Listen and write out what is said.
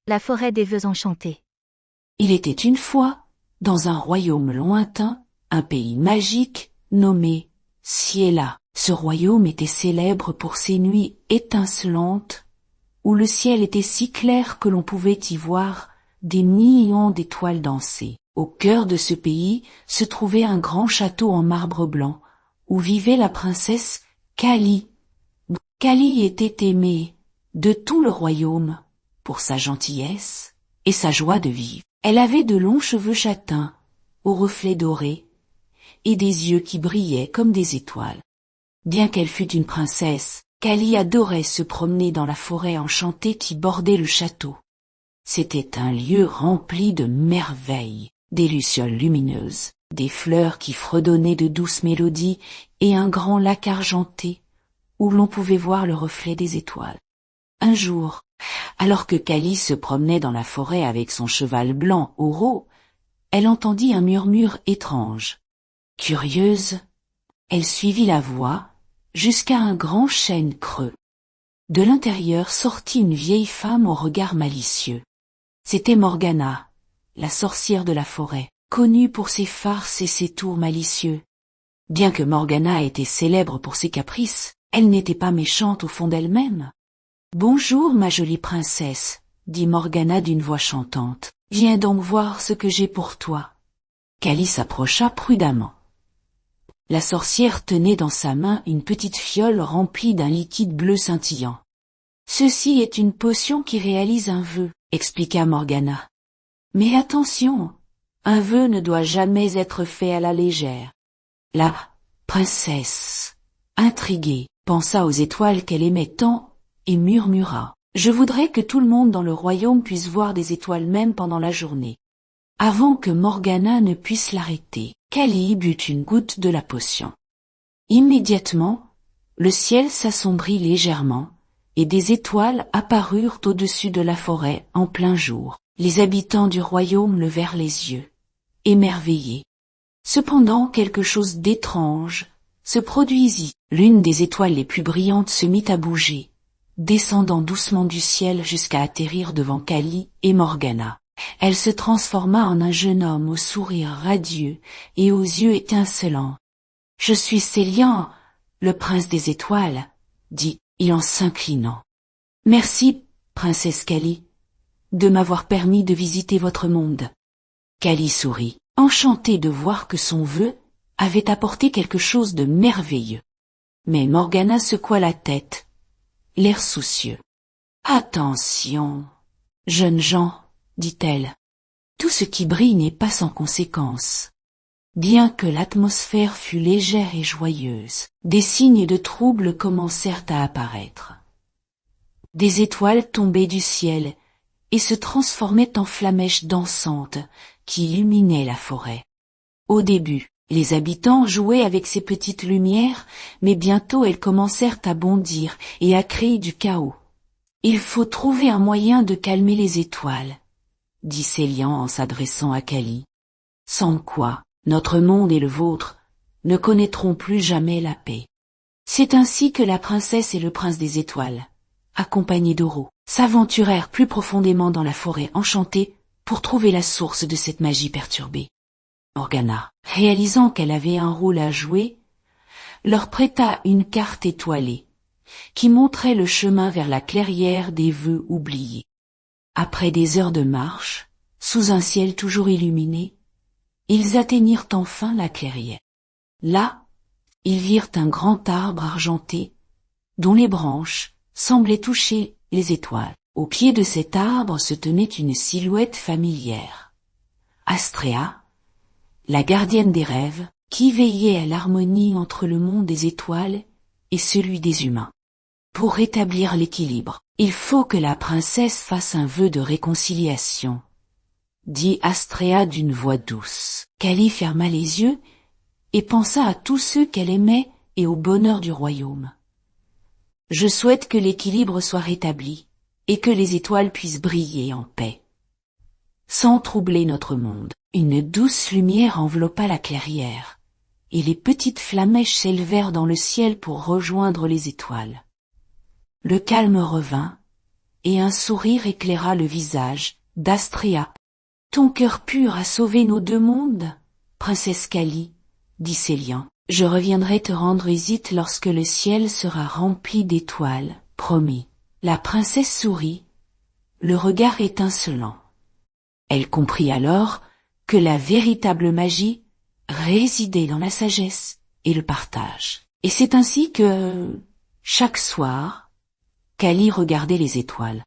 La forêt des vœux enchantés. Il était une fois, dans un royaume lointain, un pays magique nommé Ciela. Ce royaume était célèbre pour ses nuits étincelantes, où le ciel était si clair que l'on pouvait y voir des millions d'étoiles danser. Au cœur de ce pays se trouvait un grand château en marbre blanc, où vivait la princesse Kali. Kali était aimée de tout le royaume pour sa gentillesse et sa joie de vivre. Elle avait de longs cheveux châtains, aux reflets dorés, et des yeux qui brillaient comme des étoiles. Bien qu'elle fût une princesse, Kali adorait se promener dans la forêt enchantée qui bordait le château. C'était un lieu rempli de merveilles, des lucioles lumineuses, des fleurs qui fredonnaient de douces mélodies et un grand lac argenté où l'on pouvait voir le reflet des étoiles. Un jour, alors que Kali se promenait dans la forêt avec son cheval blanc Oro, elle entendit un murmure étrange. Curieuse, elle suivit la voix jusqu'à un grand chêne creux. De l'intérieur sortit une vieille femme au regard malicieux. C'était Morgana, la sorcière de la forêt, connue pour ses farces et ses tours malicieux. Bien que Morgana était célèbre pour ses caprices, elle n'était pas méchante au fond d'elle-même. « Bonjour, ma jolie princesse, » dit Morgana d'une voix chantante. « Viens donc voir ce que j'ai pour toi. » Kali s'approcha prudemment. La sorcière tenait dans sa main une petite fiole remplie d'un liquide bleu scintillant. « Ceci est une potion qui réalise un vœu, » expliqua Morgana. « Mais attention, un vœu ne doit jamais être fait à la légère. » La princesse, intriguée, pensa aux étoiles qu'elle aimait tant et murmura. « Je voudrais que tout le monde dans le royaume puisse voir des étoiles même pendant la journée. » Avant que Morgana ne puisse l'arrêter, Kali but une goutte de la potion. Immédiatement, le ciel s'assombrit légèrement et des étoiles apparurent au-dessus de la forêt en plein jour. Les habitants du royaume levèrent les yeux, émerveillés. Cependant, quelque chose d'étrange se produisit. L'une des étoiles les plus brillantes se mit à bouger, descendant doucement du ciel jusqu'à atterrir devant Kali et Morgana. Elle se transforma en un jeune homme au sourire radieux et aux yeux étincelants. « Je suis Célian, le prince des étoiles, » dit-il en s'inclinant. « Merci, princesse Kali, de m'avoir permis de visiter votre monde. » Kali sourit, enchantée de voir que son vœu avait apporté quelque chose de merveilleux. Mais Morgana secoua la tête, l'air soucieux. « Attention, jeunes gens, » dit-elle, « tout ce qui brille n'est pas sans conséquence. » Bien que l'atmosphère fût légère et joyeuse, des signes de trouble commencèrent à apparaître. Des étoiles tombaient du ciel et se transformaient en flamèches dansantes qui illuminaient la forêt. Au début, les habitants jouaient avec ces petites lumières, mais bientôt elles commencèrent à bondir et à créer du chaos. « Il faut trouver un moyen de calmer les étoiles, » dit Célian en s'adressant à Kali. « Sans quoi, notre monde et le vôtre ne connaîtront plus jamais la paix. » C'est ainsi que la princesse et le prince des étoiles, accompagnés d'Oro, s'aventurèrent plus profondément dans la forêt enchantée pour trouver la source de cette magie perturbée. Morgana, réalisant qu'elle avait un rôle à jouer, leur prêta une carte étoilée, qui montrait le chemin vers la clairière des vœux oubliés. Après des heures de marche, sous un ciel toujours illuminé, ils atteignirent enfin la clairière. Là, ils virent un grand arbre argenté, dont les branches semblaient toucher les étoiles. Au pied de cet arbre se tenait une silhouette familière. Astrea, la gardienne des rêves, qui veillait à l'harmonie entre le monde des étoiles et celui des humains. Pour rétablir l'équilibre, il faut que la princesse fasse un vœu de réconciliation, dit Astrea d'une voix douce. Kali ferma les yeux et pensa à tous ceux qu'elle aimait et au bonheur du royaume. « Je souhaite que l'équilibre soit rétabli et que les étoiles puissent briller en paix, sans troubler notre monde. » Une douce lumière enveloppa la clairière, et les petites flamèches s'élevèrent dans le ciel pour rejoindre les étoiles. Le calme revint, et un sourire éclaira le visage d'Astrea. Ton cœur pur a sauvé nos deux mondes, princesse Kali, dit Célian. Je reviendrai te rendre visite lorsque le ciel sera rempli d'étoiles, promis. La princesse sourit, le regard étincelant. Elle comprit alors que la véritable magie résidait dans la sagesse et le partage. Et c'est ainsi que, chaque soir, Kali regardait les étoiles.